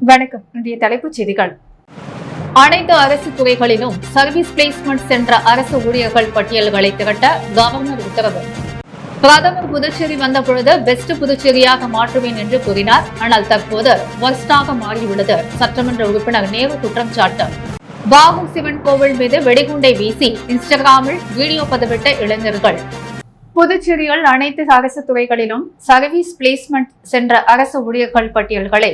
வணக்கம். இன்றைய தலைப்புச் செய்திகள். அனைத்து அரசு துறைகளிலும் சர்வீஸ் பிளேஸ்மெண்ட் சென்ற அரசு ஊழியர்கள் பட்டியல்களை திரட்ட கவர்னர் உத்தரவு. பிரதமர் புதுச்சேரி வந்த பொழுது பெஸ்ட் புதுச்சேரியாக மாற்றுவேன் என்று கூறினார். ஆனால் தற்போது வர்ஸ்டாக மாறியுள்ளது. சட்டமன்ற உறுப்பினர் நேரு குற்றம் சாட்டு. பாகு சிவன் கோவில் மீது வெடிகுண்டை வீசி இன்ஸ்டாகிராமில் வீடியோ பதிவிட்ட இளைஞர்கள். புதுச்சேரியில் அனைத்து அரசு துறைகளிலும் சர்வீஸ் பிளேஸ்மெண்ட் சென்ற அரசு ஊழியர்கள் பட்டியல்களை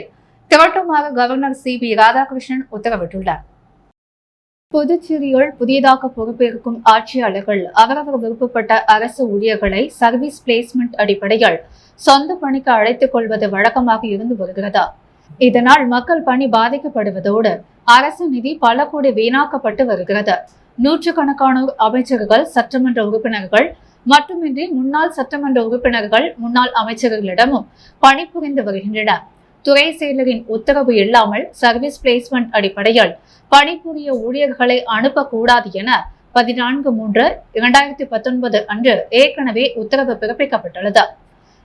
திரட்டுமாறு கவர்னர் சி.பி. ராதாகிருஷ்ணன் உத்தரவிட்டுள்ளார். புதுச்சேரியில் புதியதாக பொறுப்பேற்கும் ஆட்சியாளர்கள் அவரவர் விருப்பப்பட்ட அரசு ஊழியர்களை சர்வீஸ் பிளேஸ்மெண்ட் அடிப்படையில் சொந்த பணிக்கு அழைத்துக் கொள்வது வழக்கமாக இருந்து வருகிறது. இதனால் மக்கள் பணி பாதிக்கப்படுவதோடு அரசு நிதி பல கோடி வீணாக்கப்பட்டு வருகிறது. நூற்றுக்கணக்கானோர் அமைச்சர்கள், சட்டமன்ற உறுப்பினர்கள் மட்டுமின்றி முன்னாள் சட்டமன்ற உறுப்பினர்கள், முன்னாள் அமைச்சர்களிடமும் பணிபுரிந்து வருகின்றனர். துறை செயலரின் உத்தரவு இல்லாமல் சர்வீஸ் பிளேஸ்மெண்ட் அடிப்படையில் பணிபுரிய ஊழியர்களை அனுப்பக்கூடாது என 14/3/2019 அன்று ஏற்கனவே உத்தரவு பிறப்பிக்கப்பட்டுள்ளது.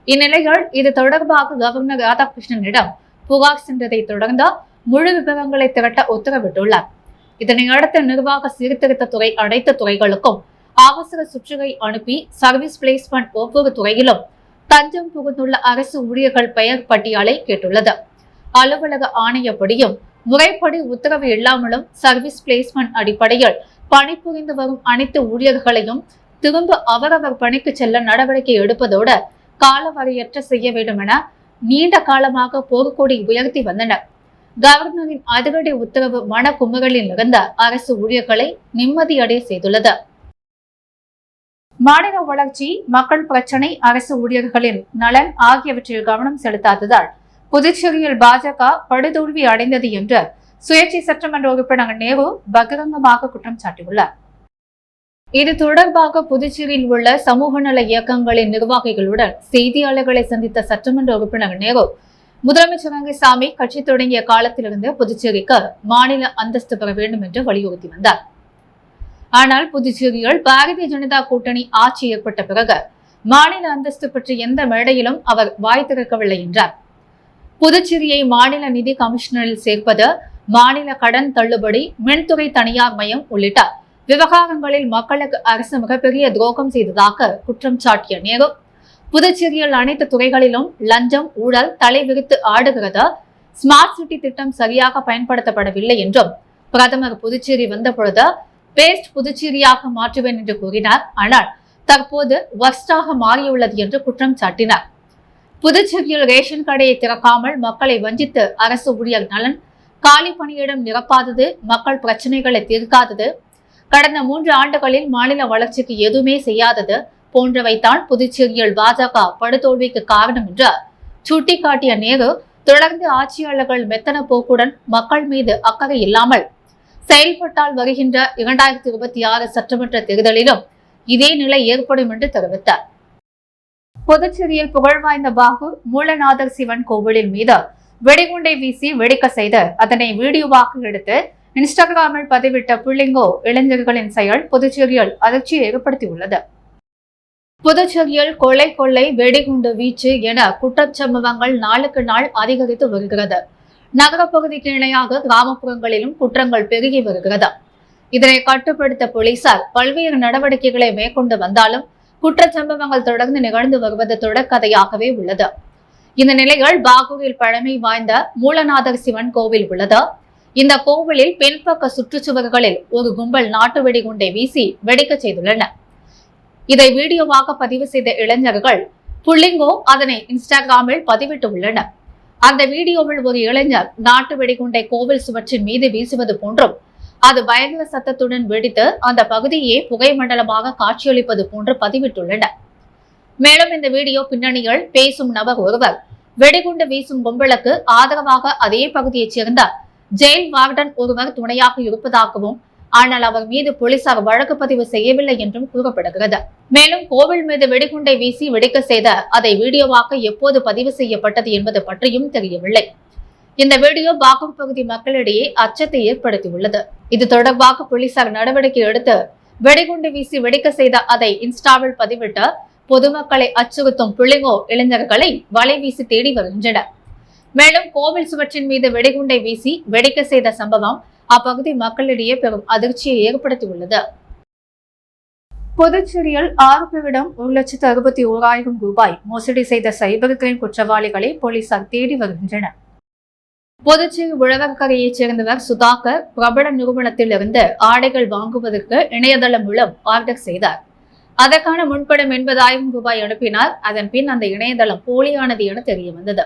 இந்நிலையில் இது தொடர்பாக கவர்னர் ராதாகிருஷ்ணனிடம் புகார் சென்றதை தொடர்ந்து முழு விவரங்களை திரட்ட உத்தரவிட்டுள்ளார். இதனையடுத்து நிர்வாக சீர்திருத்த துறை அனைத்து துறைகளுக்கும் அவசர சுற்றுகை அனுப்பி சர்வீஸ் பிளேஸ்மெண்ட் ஒவ்வொரு துறையிலும் தஞ்சம் புகுந்துள்ள அரசு ஊழியர்கள் பெயர் பட்டியலை கேட்டுள்ளது. அலுவலக ஆணையப்படியும் முறைப்படி உத்தரவு இல்லாமலும் சர்வீஸ் பிளேஸ்மெண்ட் அடிப்படையில் பணிபுரிந்து வரும் அனைத்து ஊழியர்களையும் திரும்ப அவரவர் பணிக்கு செல்ல நடவடிக்கை எடுப்பதோடு காலவரையற்ற செய்ய வேண்டும் என நீண்ட காலமாக போர்க்கொடி உயர்த்தி வந்தனர். கவர்னரின் அதிரடி உத்தரவு மனக்குமுறலில் இருந்த அரசு ஊழியர்களை நிம்மதியடைய செய்துள்ளது. மாநில வளர்ச்சி, மக்கள் பிரச்சினை, அரசு ஊழியர்களின் நலன் ஆகியவற்றில் கவனம் செலுத்தாததால் புதுச்சேரியில் பாஜக படுதோல்வி அடைந்தது என்று சுயேட்சை சட்டமன்ற உறுப்பினர் நேரு பகிரங்கமாக குற்றம் சாட்டியுள்ளார். இது தொடர்பாக புதுச்சேரியில் உள்ள சமூக நல இயக்கங்களின் நிர்வாகிகளுடன் செய்தியாளர்களை சந்தித்த சட்டமன்ற உறுப்பினர் நேரு, முதலமைச்சர் ரங்கசாமி கட்சி தொடங்கிய காலத்திலிருந்து புதுச்சேரிக்கு மாநில அந்தஸ்து பெற வேண்டும் என்று வலியுறுத்தி வந்தார். ஆனால் புதுச்சேரியில் பாரதிய ஜனதா கூட்டணி ஆட்சி ஏற்பட்ட பிறகு மாநில அந்தஸ்து பற்றி எந்த மேடையிலும் அவர் வாய் திறக்கவில்லை என்றார். புதுச்சேரியை மாநில நிதி கமிஷனரில் சேர்ப்பது, மாநில கடன் தள்ளுபடி, மின்துறை தனியார் மயம் உள்ளிட்ட விவகாரங்களில் மக்களுக்கு அரசு மிகப்பெரிய துரோகம் செய்ததாக குற்றம் சாட்டிய நேரு, புதுச்சேரியில் அனைத்து துறைகளிலும் லஞ்சம், ஊழல் தலைவிரித்து ஆடுகிறது, ஸ்மார்ட் சிட்டி திட்டம் சரியாக பயன்படுத்தப்படவில்லை என்றும், பிரதமர் புதுச்சேரி வந்த பொழுது பெஸ்ட் புதுச்சேரியாக மாற்றுவேன் என்று கூறினார். ஆனால் தற்போது வர்ஸ்டாக மாறியுள்ளது என்று குற்றம் சாட்டினார். புதுச்சேரியில் ரேஷன் கடையை திறக்காமல் மக்களை வஞ்சித்து அரசு ஊழியர் நலன், காலி பணியிடம் நிரப்பாதது, மக்கள் பிரச்சனைகளை தீர்க்காதது, கடந்த 3 ஆண்டுகளில் மாநில வளர்ச்சிக்கு எதுவுமே செய்யாதது போன்றவைதான் புதுச்சேரியில் பாஜக படுதோல்விக்கு காரணம் என்று சுட்டிக்காட்டிய நேரு, தொடர்ந்து ஆட்சியாளர்கள் மெத்தன போக்குடன் மக்கள் மீது அக்கறை இல்லாமல் செயல்பட்டால் வருகின்ற 2026 சட்டமன்ற தேர்தலிலும் இதே நிலை ஏற்படும் என்று தெரிவித்தார். புதுச்சேரியில் புகழ்வாய்ந்த பாகு மூலநாதர் சிவன் கோவிலின் மீது வெடிகுண்டை வீசி வெடிக்க செய்து அதனை வீடியோவாக எடுத்து இன்ஸ்டாகிராமில் பதிவிட்ட புள்ளிங்கோ இளைஞர்களின் செயல் புதுச்சேரியில் அதிர்ச்சியை ஏற்படுத்தியுள்ளது. புதுச்சேரியில் கொள்ளை, வெடிகுண்டு வீச்சு என குற்றச்சம்பவங்கள் நாளுக்கு நாள் அதிகரித்து வருகிறது. நகரப்பகுதிக்கு இணையாக கிராமப்புறங்களிலும் குற்றங்கள் பெருகி வருகிறது. இதனை கட்டுப்படுத்த போலீசார் பல்வேறு நடவடிக்கைகளை மேற்கொண்டு வந்தாலும் குற்றச்சம்பவங்கள் தொடர்ந்து நிகழ்ந்து வருவது தொடர்கதையாகவே உள்ளது. இந்த நிலையில் பாகூரில் பழமை வாய்ந்த மூலநாதர் சிவன் கோவில் உள்ளது. இந்த கோவிலில் பின்பக்க சுற்றுச்சுவர்களில் ஒரு கும்பல் நாட்டு வெடிகுண்டை வீசி வெடிக்க செய்துள்ளனர். இதை வீடியோவாக பதிவு செய்த இளைஞர்கள் புள்ளிங்கோ அதனை இன்ஸ்டாகிராமில் பதிவிட்டு உள்ளனர். அந்த வீடியோவில் ஒரு இளைஞர் நாட்டு வெடிகுண்டை கோவில் சுவற்றின் மீது வீசுவது போன்றும் அது பயங்கர சத்தத்துடன் வெடித்து அந்த பகுதியே புகை மண்டலமாக காட்சியளிப்பது போன்று பதிவிட்டுள்ளனர். மேலும் இந்த வீடியோ பின்னணியில் பேசும் நபர் ஒருவர் வெடிகுண்டு வீசும் கும்பலுக்கு ஆதரவாக அதே பகுதியைச் சேர்ந்த ஜெயில் வார்டன் ஒருவர் துணையாக இருப்பதாகவும், ஆனால் அவர் மீது போலீசார் வழக்கு பதிவு செய்யவில்லை என்றும் கூறப்படுகிறது. மேலும் கோவில் மீது வெடிகுண்டை வீசி வெடிக்க செய்த அதை வீடியோவாக எப்போது பதிவு செய்யப்பட்டது என்பது பற்றியும் தெரியவில்லை. இந்த வீடியோ பாகூர் பகுதி மக்களிடையே அச்சத்தை ஏற்படுத்தியுள்ளது. இது தொடர்பாக போலீசார் நடவடிக்கை எடுத்து வெடிகுண்டு வீசி வெடிக்க செய்த அதை இன்ஸ்டாவில் பதிவிட்டு பொதுமக்களை அச்சுறுத்தும் புள்ளிங்கோ இளைஞர்களை வலை வீசி தேடி வருகின்றனர். மேலும் கோவில் சுவற்றின் மீது வெடிகுண்டை வீசி வெடிக்க செய்த சம்பவம் அப்பகுதி மக்களிடையே பெரும் அதிர்ச்சியை ஏற்படுத்தியுள்ளது. புதுச்சேரியில் ஆரோபியிடம் 1,61,000 ரூபாய் மோசடி செய்த சைபர் கிரைம் குற்றவாளிகளை போலீசார் தேடி வருகின்றனர். புதுச்சேரி உழவர்கரையைச் சேர்ந்தவர் சுதாகர் பிரபல நிறுவனத்தில் இருந்து ஆடைகள் வாங்குவதற்கு இணையதளம் மூலம் ஆர்டர் செய்தார். அதற்கான முன்பணம் 80,000 ரூபாய் அனுப்பினார். அதன் பின் அந்த இணையதளம் போலியானது என தெரிய வந்தது.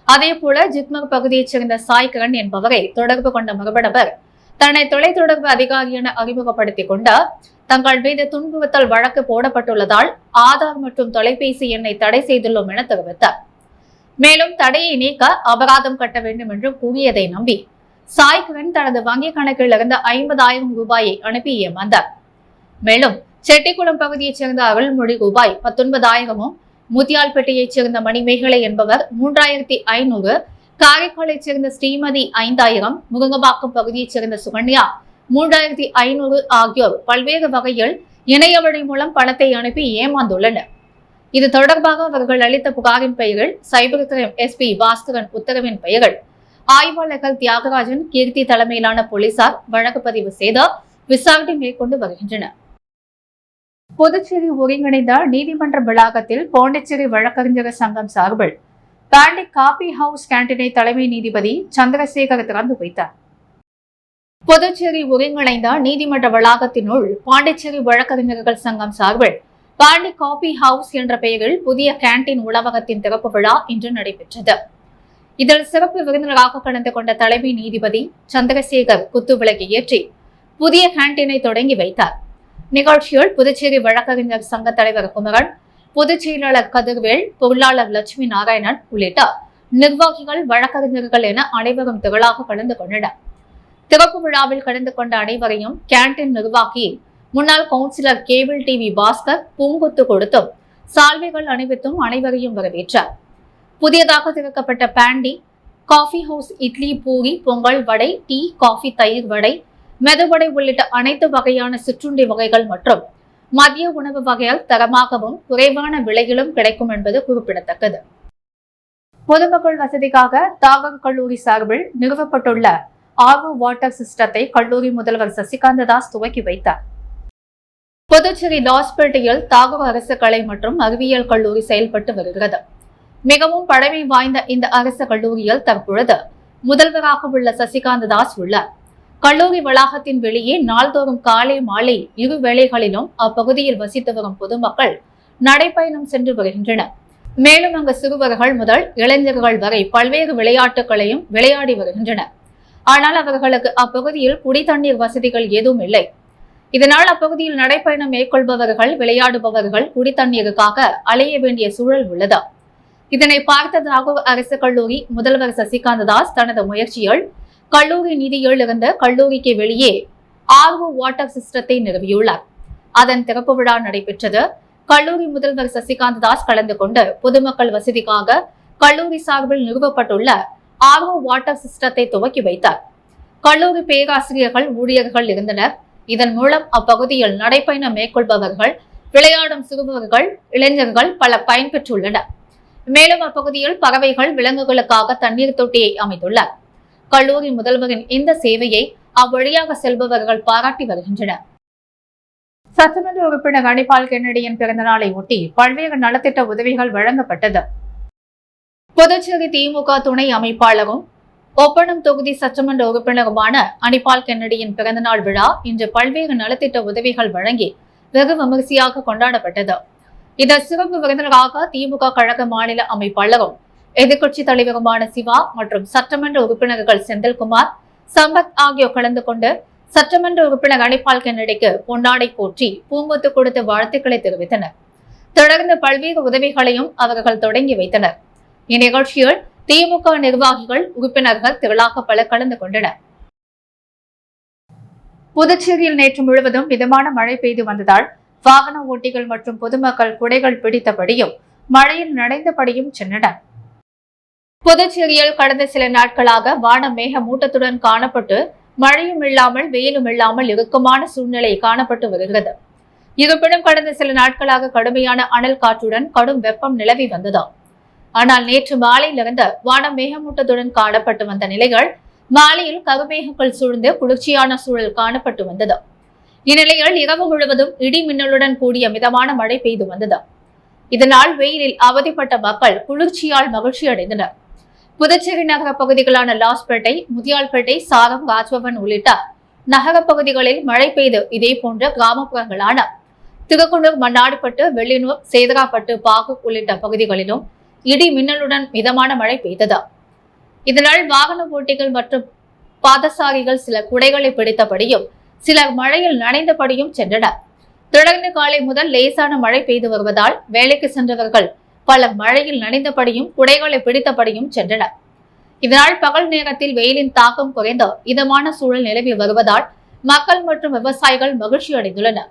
அதேபோல ஜிப்மர் பகுதியைச் சேர்ந்த சாய்கரன் என்பவரை தொடர்பு கொண்ட மர்மநபர் தன்னை தொலைத்தொடர்பு அதிகாரி என அறிமுகப்படுத்திக் கொண்டார். தங்கள் மீது துன்புறுத்தல் வழக்கு போடப்பட்டுள்ளதால் ஆதார் மற்றும் தொலைபேசி எண்ணை தடை செய்துள்ளோம் என தெரிவித்தார். மேலும் தடையை நீக்க அபராதம் கட்ட வேண்டும் என்று கூறியதை நம்பி சாய்கரன் தனது வங்கிக் கணக்கில் இருந்த 50,000 ரூபாயை அனுப்பி ஏமாந்தார். மேலும் செட்டிக்குளம் பகுதியைச் சேர்ந்த அருள்மொழி ரூபாய் 19,000, முத்தியால்பேட்டையைச் சேர்ந்த மணிமேகலை என்பவர் 3,500, காரைக்காலைச் சேர்ந்த ஸ்ரீமதி 5,000, முருங்கம்பாக்கம் பகுதியைச் சேர்ந்த சுகன்யா 3,500 ஆகியோர் பல்வேறு வகையில் இணைய வழி மூலம் பணத்தை அனுப்பி ஏமாந்துள்ளனர். இது தொடர்பாக அவர்கள் அளித்த புகாரின் பெயர்கள் சைபர் கிரைம் SP பாஸ்கரன் உத்தரவின் பெயர்கள் ஆய்வாளர்கள் தியாகராஜன், கீர்த்தி தலைமையிலான போலீசார் வழக்கு பதிவு செய்து விசாரணை மேற்கொண்டு வருகின்றனர். புதுச்சேரி ஒருங்கிணைந்த நீதிமன்ற வளாகத்தில் பாண்டிச்சேரி வழக்கறிஞர் சங்கம் சார்பில் பாண்டி காபி ஹவுஸ் கேண்டீனை தலைமை நீதிபதி சந்திரசேகர் திறந்து வைத்தார். புதுச்சேரி ஒருங்கிணைந்த நீதிமன்ற வளாகத்தினுள் பாண்டிச்சேரி வழக்கறிஞர்கள் சங்கம் சார்பில் பாண்டி காபி ஹவுஸ் என்ற பெயரில் புதிய கேண்டீன் உணவகத்தின் திறப்பு விழா இன்று நடைபெற்றது. இதில் சிறப்பு விருந்தினராக கலந்து கொண்ட தலைமை நீதிபதி சந்திரசேகர் குத்துவிளக்கு ஏற்றி புதிய கேண்டீனை தொடங்கி வைத்தார். நிகழ்ச்சியில் புதுச்சேரி வழக்கறிஞர் சங்க தலைவர் குமரன், பொதுச் செயலாளர் கதிர்வேல், பொருளாளர் லட்சுமி நாராயணன் உள்ளிட்ட நிர்வாகிகள், வழக்கறிஞர்கள் என அனைவரும் திரளாக கலந்து கொண்டனர். திறப்பு விழாவில் கலந்து கொண்ட அனைவரையும் கேண்டீன் நிர்வாகி முன்னாள் கவுன்சிலர் கேபிள் டிவி பாஸ்கர் பூங்கொத்து கொடுத்தும் சால்வைகள் அணிவித்தும் அனைவரையும் வரவேற்றார். புதியதாக திறக்கப்பட்ட பாண்டி காஃபி ஹவுஸ் இட்லி, பூரி, பொங்கல், வடை, டீ, காஃபி, தயிர் வடை, மெதுவடை உள்ளிட்ட அனைத்து வகையான சிற்றுண்டி வகைகள் மற்றும் மதிய உணவு வகைகள் தரமாகவும் குறைவான விலையிலும் கிடைக்கும் என்பது குறிப்பிடத்தக்கது. பொதுமக்கள் வசதிக்காக தாகர் கல்லூரி சார்பில் நிறுவப்பட்டுள்ள RO வாட்டர் சிஸ்டத்தை கல்லூரி முதல்வர் சசிகாந்த தாஸ் துவக்கி வைத்தார். புதுச்சேரி லாஸ்பேட்டையில் தாகூர் அரசு கலை மற்றும் அறிவியல் கல்லூரி செயல்பட்டு வருகிறது. மிகவும் பழமை வாய்ந்த இந்த அரசு கல்லூரியில் தற்பொழுது முதல்வராக உள்ள சசிகாந்த தாஸ் உள்ளார். கல்லூரி வளாகத்தின் வெளியே நாள்தோறும் காலை மாலை இரு வேளைகளிலும் அப்பகுதியில் வசித்து வரும் பொதுமக்கள் நடைபயணம் சென்று வருகின்றனர். மேலும் அங்கு சிறுவர்கள் முதல் இளைஞர்கள் வரை பல்வேறு விளையாட்டுகளையும் விளையாடி வருகின்றனர். ஆனால் அவர்களுக்கு அப்பகுதியில் குடித்தண்ணீர் வசதிகள் எதுவும் இல்லை. இதனால் அப்பகுதியில் நடைபயணம் மேற்கொள்பவர்கள், விளையாடுபவர்கள் குடித்தண்ணீருக்காக அலைய வேண்டிய சூழல் உள்ளது. இதனை பார்த்த தாகூர் அரசு கல்லூரி முதல்வர் சசிகாந்த தாஸ் தனது முயற்சியில் கல்லூரி நிதியில் இருந்த கல்லூரிக்கு வெளியே RO வாட்டர் சிஸ்டத்தை நிறுவியுள்ளார். அதன் திறப்பு விழா நடைபெற்றது. கல்லூரி முதல்வர் சசிகாந்த தாஸ் கலந்து கொண்டு பொதுமக்கள் வசதிக்காக கல்லூரி சார்பில் நிறுவப்பட்டுள்ள RO வாட்டர் சிஸ்டத்தை துவக்கி வைத்தார். கல்லூரி பேராசிரியர்கள், ஊழியர்கள் இருந்தனர். இதன் மூலம் அப்பகுதியில் நடைபயணம் மேற்கொள்பவர்கள், விளையாடும் சிறுவர்கள், இளைஞர்கள் பல பயன்பெற்றுள்ளனர். மேலும் அப்பகுதியில் பறவைகள், விலங்குகளுக்காக தண்ணீர் தொட்டியை அமைத்துள்ளார். கல்லூரி முதல்வரின் இந்த சேவையை அவ்வழியாக செல்பவர்கள் பாராட்டி வருகின்றனர். சட்டமன்ற உறுப்பினர் அனிபால் கென்னடியின் பிறந்த நாளை ஒட்டி பல்வேறு நலத்திட்ட உதவிகள் வழங்கப்பட்டது. புதுச்சேரி திமுக துணை அமைப்பாளரும் ஒப்பனம் தொகுதி சட்டமன்ற உறுப்பினருமான அனிபால் கென்னடியின் பிறந்தநாள் விழா இன்று பல்வேறு நலத்திட்ட உதவிகள் வழங்கி வெகு விமரிசையாக கொண்டாடப்பட்டது. இதில் சிறப்பு விருந்தினராக திமுக கழக மாநில அமைப்பாளரும் எதிர்க்கட்சி தலைவருமான சிவா மற்றும் சட்டமன்ற உறுப்பினர்கள் செந்தில்குமார், சம்பத் ஆகியோர் கலந்து கொண்டு சட்டமன்ற உறுப்பினர் அனிபால் கென்னடிக்கு பொன்னாடை போற்றி பூங்கொத்து கொடுத்து வாழ்த்துக்களை தெரிவித்தனர். தொடர்ந்து பல்வேறு உதவிகளையும் அவர்கள் தொடங்கி வைத்தனர். இந்நிகழ்ச்சியில் திமுக நிர்வாகிகள், உறுப்பினர்கள் திரளாக பலர் கலந்து கொண்டனர். புதுச்சேரியில் நேற்று முழுவதும் மிதமான மழை பெய்து வந்ததால் வாகன ஓட்டிகள் மற்றும் பொதுமக்கள் குடைகள் பிடித்தபடியும் மழையில் நனைந்தபடியும் சென்றனர். புதுச்சேரியில் கடந்த சில நாட்களாக வானம் மேக மூட்டத்துடன் காணப்பட்டு மழையும் இல்லாமல் வெயிலும் இல்லாமல் இறுக்கமான சூழ்நிலை காணப்பட்டு வருகிறது. இருப்பினும் கடந்த சில நாட்களாக கடுமையான அனல் காற்றுடன் கடும் வெப்பம் நிலவி வந்தது. ஆனால் நேற்று மாலையிலிருந்து வானம் மேகமூட்டத்துடன் காணப்பட்டு வந்த நிலையில் மாலையில் கருமேகங்கள் சூழ்ந்து குளிர்ச்சியான சூழல் காணப்பட்டு வந்தது. இந்நிலையில் இரவு முழுவதும் இடி மின்னலுடன் கூடிய மிதமான மழை பெய்து வந்தது. இதனால் வெயிலில் அவதிப்பட்ட மக்கள் குளிர்ச்சியால் மகிழ்ச்சி அடைந்தனர். புதுச்சேரி நகர பகுதிகளான லாஸ்பேட்டை, முதியால்பேட்டை, சாரம், ராஜ்பவன் உள்ளிட்ட நகர பகுதிகளில் மழை பெய்து இதேபோன்ற கிராமப்புறங்களான திருக்குன்னூர், மண்ணாடிப்பட்டு, வெள்ளினூர், சேதராப்பட்டு, பாகூர் உள்ளிட்ட பகுதிகளிலும் இடி மின்னலுடன் மிதமான மழை பெய்தது. இதனால் வாகன ஓட்டிகள் மற்றும் பாதசாரிகள் சில குடைகளை பிடித்தபடியும் சிலர் மழையில் நனைந்தபடியும் சென்றனர். தொடர்ந்து காலை முதல் லேசான மழை பெய்து வருவதால் வேலைக்கு சென்றவர்கள் பலர் மழையில் நனைந்தபடியும் குடைகளை பிடித்தபடியும் சென்றனர். இதனால் பகல் நேரத்தில் வெயிலின் தாக்கம் குறைந்து இதமான சூழல் நிலவி வருவதால் மக்கள் மற்றும் விவசாயிகள் மகிழ்ச்சி அடைந்துள்ளனர்.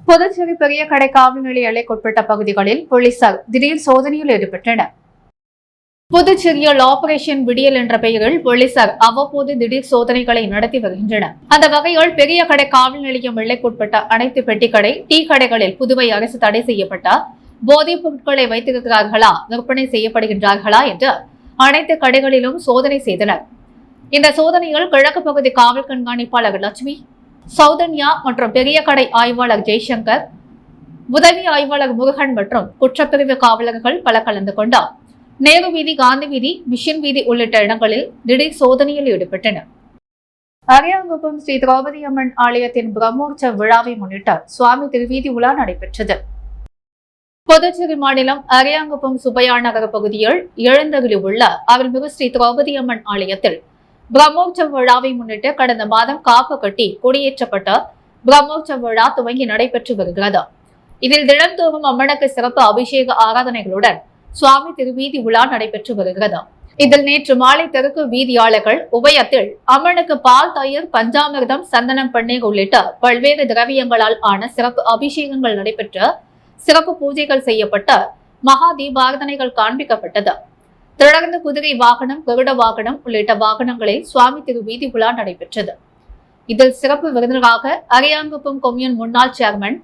புதுச்சேரி பெரிய கடை காவல் நிலைய எல்லைக்குட்பட்ட பகுதிகளில் போலீசார் திடீர் சோதனையில் ஈடுபட்டனர். புதுச்சேரியில் ஆபரேஷன் விடியல் என்ற பெயரில் போலீசார் அவ்வப்போது திடீர் சோதனைகளை நடத்தி வருகின்றனர். அந்த வகையில் பெரிய கடை காவல் நிலையம் எல்லைக்குட்பட்ட அனைத்து பெட்டிக்கடை, டீ கடைகளில் புதுவை அரசு தடை செய்யப்பட்ட போதைப் பொருட்களை வைத்திருக்கிறார்களா, விற்பனை செய்யப்படுகின்றார்களா என்று அனைத்து கடைகளிலும் சோதனை செய்தனர். இந்த சோதனையில் கிழக்கு பகுதி காவல் கண்காணிப்பாளர் லட்சுமி, சௌதன்யா மற்றும் பெரிய கடை ஆய்வாளர் ஜெய்சங்கர், உதவி ஆய்வாளர் முருகன் மற்றும் குற்றப்பிரிவு காவலர்கள் பல கலந்து கொண்டார். நேரு வீதி, காந்தி வீதி, மிஷன் வீதி உள்ளிட்ட இடங்களில் திடீர் சோதனையில் ஈடுபட்டனர். அரியாங்குப்பம் ஸ்ரீ திரௌபதி அம்மன் ஆலயத்தின் பிரம்மோற்சவ விழாவை முன்னிட்டு சுவாமி திருவீதி உலா நடைபெற்றது. புதுச்சேரி மாநிலம் அரியாங்குப்பம் சுப்பையா நகர பகுதியில் எழுந்தருளி உள்ள அருள்மிகு ஸ்ரீ திரௌபதி அம்மன் ஆலயத்தில் பிரம்மோற்சவ விழாவை முன்னிட்டு கடந்த மாதம் காப்பு கட்டி கொடியேற்றப்பட்ட பிரம்மோற்சவ விழா துவங்கி நடைபெற்று வருகிறது. இதில் தினந்தோறும் அம்மனுக்கு சிறப்பு அபிஷேக ஆராதனைகளுடன் சுவாமி திருவீதி உலா நடைபெற்று வருகிறது. இதில் நேற்று மாலை தெற்கு வீதியாளர்கள் உபயத்தில் அம்மனுக்கு பால், தயிர், பஞ்சாமிர்தம், சந்தனம், பன்னீர் உள்ளிட்ட பல்வேறு திரவியங்களால் ஆன சிறப்பு அபிஷேகங்கள் நடைபெற்று சிறப்பு பூஜைகள் செய்யப்பட்ட மகா தீபாரதனைகள் காண்பிக்கப்பட்டது. தொடர்ந்து குதிரை வாகனம், கருட வாகனம் உள்ளிட்ட வாகனங்களில் சுவாமி திருவீதி உலா நடைபெற்றது. இதில் சிறப்பு விருந்தினராக அரியாங்குப்பம் கொம்யூன் முன்னாள் சேர்மன்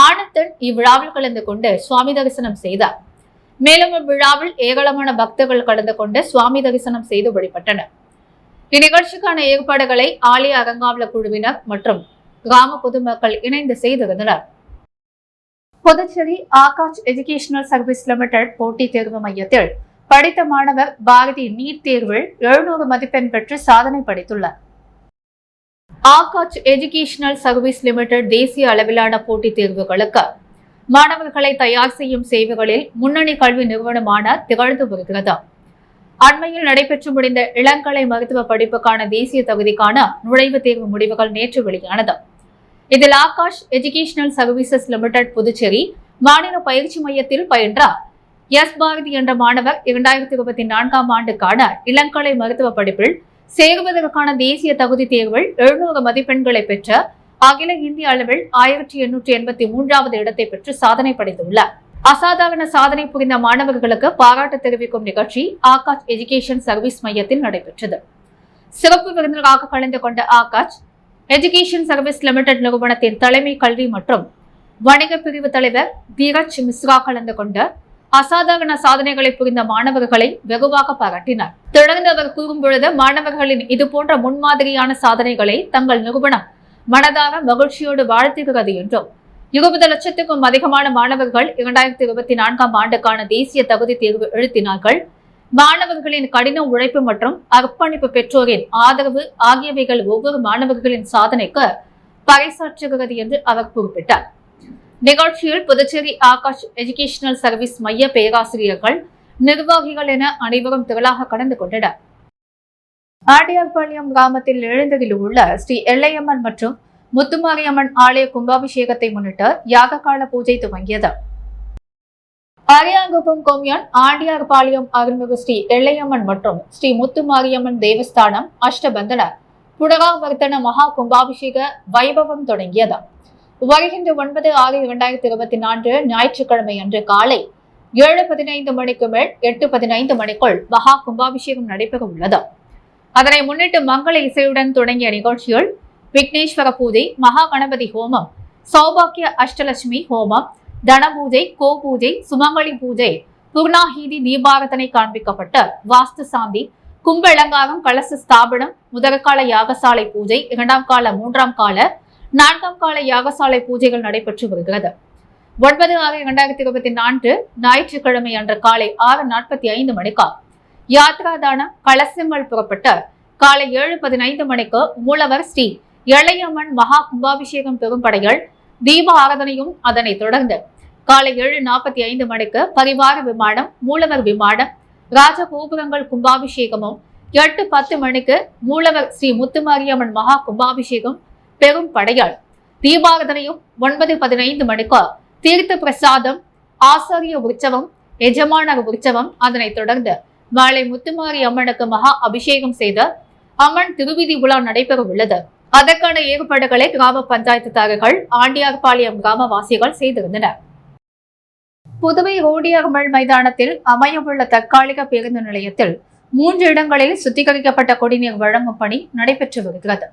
ஆனந்தன் இவ்விழாவில் கலந்து கொண்டு சுவாமி தரிசனம் செய்தார். மேலும் இவ்விழாவில் ஏராளமான பக்தர்கள் கலந்து கொண்டு சுவாமி தரிசனம் செய்து வழிபட்டனர். இந்நிகழ்ச்சிக்கான ஏற்பாடுகளை ஆலய அறங்காவலர் குழுவினர் மற்றும் கிராம பொதுமக்கள் இணைந்து செய்திருந்தனர். Puducherry Akash educational service limited போட்டித் தேர்வு மையத்தில் படித்த மாணவர் பாரதி நீட் தேர்வில் 700 மதிப்பெண் பெற்று சாதனை படைத்துள்ளார். ஆகாஷ் எஜுகேஷனல் சர்வீஸ் லிமிடெட் தேசிய அளவிலான போட்டித் தேர்வுகளுக்கு மாணவர்களை தயார் செய்யும் சேவைகளில் முன்னணி கல்வி நிறுவனமான திகழ்ந்து வருகிறது. அண்மையில் நடைபெற்று முடிந்த இளங்கலை மருத்துவ படிப்புக்கான தேசிய தகுதிக்கான நுழைவுத் தேர்வு முடிவுகள் நேற்று வெளியானது. இதில் Akash educational services limited Puducherry மாநில பயிற்சி மையத்தில் பயின்ற எஸ் பாரதி என்ற மாணவர் 2024ஆம் ஆண்டுக்கான இளங்கலை மருத்துவ படிப்பில் சேருவதற்கான தேசிய தகுதி தேர்வில் 700 மதிப்பெண்களை பெற்ற அகில இந்திய அளவில் 1883வது இடத்தை பெற்று சாதனை படைத்துள்ளார். அசாதாரண சாதனை புரிந்த மாணவர்களுக்கு பாராட்டு தெரிவிக்கும் நிகழ்ச்சி ஆகாஷ் எஜுகேஷன் சர்வீஸ் மையத்தில் நடைபெற்றது. சிறப்பு விருந்தினராக கலந்து கொண்ட ஆகாஷ் எஜுகேஷன் சர்வீஸ் லிமிடெட் நிறுவனத்தின் தலைமை கல்வி மற்றும் வணிக பிரிவு தலைவர் தீரஜ் மிஸ்ரா கலந்து கொண்டு அசாதாரண சாதனைகளை புரிந்த மாணவர்களை வெகுவாக பாராட்டினார். தொடர்ந்து அவர் கூறும்பொழுது, மாணவர்களின் இதுபோன்ற முன்மாதிரியான சாதனைகளை தங்கள் நிறுவனம் மனதார மகிழ்ச்சியோடு வாழ்த்துகிறது என்றும் 20 லட்சத்துக்கும் அதிகமான மாணவர்கள் 2024ஆம் ஆண்டுக்கான தேசிய தகுதி தேர்வு எழுதினார்கள். மாணவர்களின் கடின உழைப்பு மற்றும் அர்ப்பணிப்பு, பெற்றோரின் ஆதரவு ஆகியவைகள் ஒவ்வொரு மாணவர்களின் சாதனைக்கு பறைசாற்றுகிறது என்று அவர் குறிப்பிட்டார். நிகழ்ச்சியில் புதுச்சேரி ஆகாஷ் எஜுகேஷனல் சர்வீஸ் மைய பேராசிரியர்கள், நிர்வாகிகள் என அனைவரும் திரளாக கலந்து கொண்டனர். ஆண்டியார்பாளையம் கிராமத்தில் எழுந்ததில் உள்ள ஸ்ரீ எல்லையம்மன் மற்றும் முத்துமாரியம்மன் ஆலய கும்பாபிஷேகத்தை முன்னிட்டு யாககால பூஜை துவங்கியது. அரியாங்குப்பம் கொம்யூன் ஆண்டியார்பாளையம் அருள்மிகு ஸ்ரீ எல்லையம்மன் மற்றும் ஸ்ரீ முத்துமாரியம்மன் தேவஸ்தானம் அஷ்டபந்தன புனராவர்த்தன மகா கும்பாபிஷேக வைபவம் தொடங்கியது. வருகின்ற 9/6/2024 ஞாயிற்றுக்கிழமை அன்று காலை 7:15 மணிக்கு மேல் 8:15 மணிக்குள் மகா கும்பாபிஷேகம் நடைபெற உள்ளது. அதனை முன்னிட்டு மங்கள இசையுடன் தொடங்கிய நிகழ்ச்சியில் விக்னேஸ்வர பூஜை, மகா கணபதி ஹோமம், சௌபாக்கிய அஷ்டலட்சுமி ஹோமம், தன பூஜை, கோ பூஜை, சுமங்கலி பூஜை, பூர்ணாஹீதி தீபாரதனை காண்பிக்கப்பட்டு வாஸ்து சாந்தி, கும்ப அலங்காரம், கலச ஸ்தாபனம், முதற்கால யாகசாலை பூஜை, 2ஆம் கால, 3ஆம் கால, 4ஆம் கால யாகசாலை பூஜைகள் நடைபெற்று வருகிறது. 9/6/2024 ஞாயிற்றுக்கிழமை அன்று காலை 6:45 மணிக்கு யாத்ராதானம் கலசங்கள் புறப்பட்டு காலை 7:15 மணிக்கு மூலவர் ஸ்ரீ இளையம்மன் மகா கும்பாபிஷேகம் பெரும்படைகள் தீப ஆராதனையும், அதனைத் தொடர்ந்து காலை 7:45 மணிக்கு பரிவார விமானம், மூலவர் விமானம், ராஜகோபுரங்கள் கும்பாபிஷேகமும், 8:10 மணிக்கு மூலவர் ஸ்ரீ முத்துமாரியம்மன் மகா கும்பாபிஷேகம் பெரும் படையால் தீபாராதனையும், 9:15 மணிக்கு தீர்த்த பிரசாதம், ஆசாரிய உற்சவம், எஜமானர் உற்சவம், அதனைத் தொடர்ந்து மாலை முத்துமாரி அம்மனுக்கு மகா அபிஷேகம் செய்த அம்மன் திருவிதி உலா நடைபெற உள்ளது. அதற்கான ஏற்பாடுகளை கிராம பஞ்சாயத்துதாரர்கள், ஆண்டியார்பாளையம் கிராமவாசிகள் செய்திருந்தனர். புதுவை ரோடியர்மல் மைதானத்தில் அமையவுள்ள தற்காலிக பேருந்து நிலையத்தில் 3 இடங்களில் சுத்திகரிக்கப்பட்ட குடிநீர் வழங்கும் பணி நடைபெற்று வருகிறது.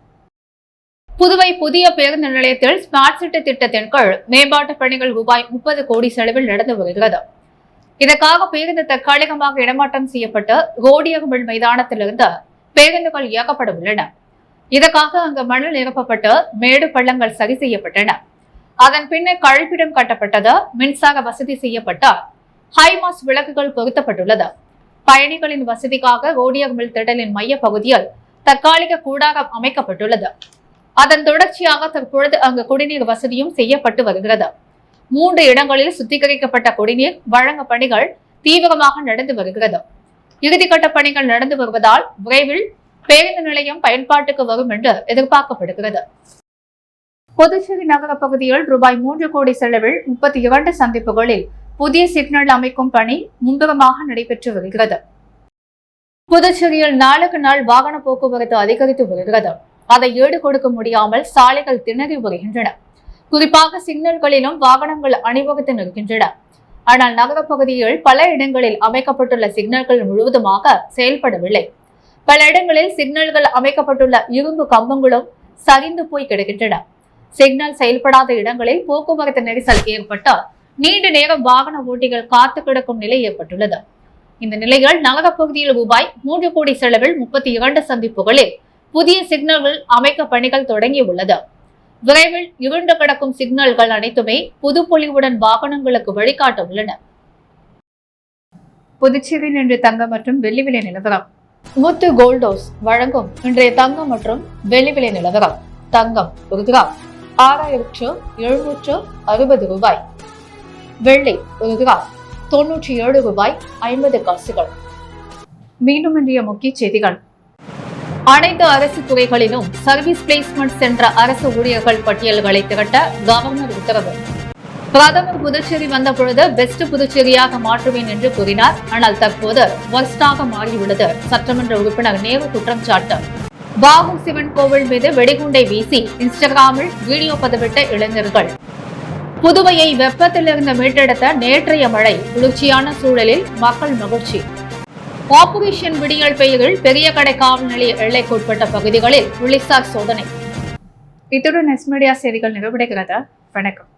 புதுவை புதிய பேருந்து நிலையத்தில் ஸ்மார்ட் சிட்டி திட்டத்தின் கீழ் மேம்பாட்டு பணிகள் ரூபாய் 30 கோடி செலவில் நடந்து வருகிறது. இதற்காக பேருந்து தற்காலிகமாக இடமாற்றம் செய்யப்பட்டு ரோடியர்மல் மைதானத்திலிருந்து பேருந்துகள் இயக்கப்பட உள்ளன. இதற்காக அங்கு மணல் நிரப்பப்பட்டு மேடு பள்ளங்கள் சரி செய்யப்பட்டன. அதன் பின்னர் கழிப்பிடம் கட்டப்பட்டது. மின்சார வசதி செய்யப்பட்ட ஹைமாஸ் விளக்குகள் பொருத்தப்பட்டுள்ளது. பயணிகளின் வசதிக்காக ரோடியர்மல் திடலின் மைய பகுதியில் தற்காலிக கூடாரம் அமைக்கப்பட்டுள்ளது. அதன் தொடர்ச்சியாக தற்பொழுது அங்கு குடிநீர் வசதியும் செய்யப்பட்டு வருகிறது. 3 இடங்களில் சுத்திகரிக்கப்பட்ட குடிநீர் வழங்க பணிகள் தீவிரமாக நடந்து வருகிறது. இறுதிக்கட்ட பணிகள் நடந்து வருவதால் விரைவில் பேருந்து நிலையம் பயன்பாட்டுக்கு வரும் என்று எதிர்பார்க்கப்படுகிறது. புதுச்சேரி நகர பகுதியில் ரூபாய் 3 கோடி செலவில் 32 சந்திப்புகளில் புதிய சிக்னல் அமைக்கும் பணி மும்முரமாக நடைபெற்று வருகிறது. புதுச்சேரியில் நாளுக்கு நாள் வாகன போக்குவரத்து அதிகரித்து வருகிறது. அதை ஈடு கொடுக்க முடியாமல் சாலைகள் திணறி வருகின்றன. குறிப்பாக சிக்னல்களிலும் வாகனங்கள் அணிவகுத்து நிற்கின்றன. ஆனால் நகர பகுதியில் பல இடங்களில் அமைக்கப்பட்டுள்ள சிக்னல்கள் முழுவதுமாக செயல்படவில்லை. பல இடங்களில் சிக்னல்கள் அமைக்கப்பட்டுள்ள இரும்பு கம்பங்களும் சரிந்து போய் கிடக்கின்றன. சிக்னல் செயல்படாத இடங்களில் போக்குவரத்து நெரிசல் ஏற்பட்டு நீண்ட நேரம் வாகன ஓட்டிகள் காத்து கிடக்கும் நிலை ஏற்பட்டுள்ளது. இந்த நிலையில் நகர பகுதியில் ரூபாய் 3 கோடி செலவில் 32 சந்திப்புகளில் புதிய சிக்னல்கள் அமைக்க பணிகள் தொடங்கியுள்ளது. விரைவில் இருண்டு கிடக்கும் சிக்னல்கள் அனைத்துமே புதுப்பொலிவுடன் வாகனங்களுக்கு வழிகாட்ட உள்ளன. புதுச்சேரியில் இன்று தங்கம் மற்றும் வெள்ளி விலை நிலவரம். முத்து கோல்ட் ஹவுஸ் வழங்கும் இன்றைய தங்கம் மற்றும் வெள்ளி விலை நிலவரம். தங்கம் 1 கிராம் 6760 ரூபாய். வெள்ளி 1 கிராம் 97 ரூபாய் 50 காசுகள். மீண்டும் இன்றைய முக்கிய செய்திகள். அனைத்து அரசு துறைகளிலும் சர்வீஸ் பிளேஸ்மெண்ட் சென்ற அரசு ஊழியர்கள் பட்டியல்களை திரட்ட கவர்னர் உத்தரவு. பிரதமர் புதுச்சேரி வந்த பொழுது பெஸ்ட் புதுச்சேரியாக மாற்றுவேன் என்று கூறினார். ஆனால் தற்போது வர்ஸ்டாக மாறியுள்ளது. சட்டமன்ற உறுப்பினர் நேரு குற்றம் சாட்டு. பாபு சிவன் கோவில் மீது வெடிகுண்டை வீசி இன்ஸ்டாகிராமில் வீடியோ பதிவிட்ட இளைஞர்கள். புதுவையை வெப்பத்திலிருந்து மீட்டெடுத்த நேற்றைய மழை. குளிர்ச்சியான சூழலில் மக்கள் மகிழ்ச்சி. ஆபரேஷன் விடியல் பெயரில் பெரிய கடை காவல் நிலைய எல்லைக்குட்பட்ட பகுதிகளில் போலீசார் சோதனை. இத்துடன் எஸ் மீடியா செய்திகள் நிறைவடைகிறது. வணக்கம்.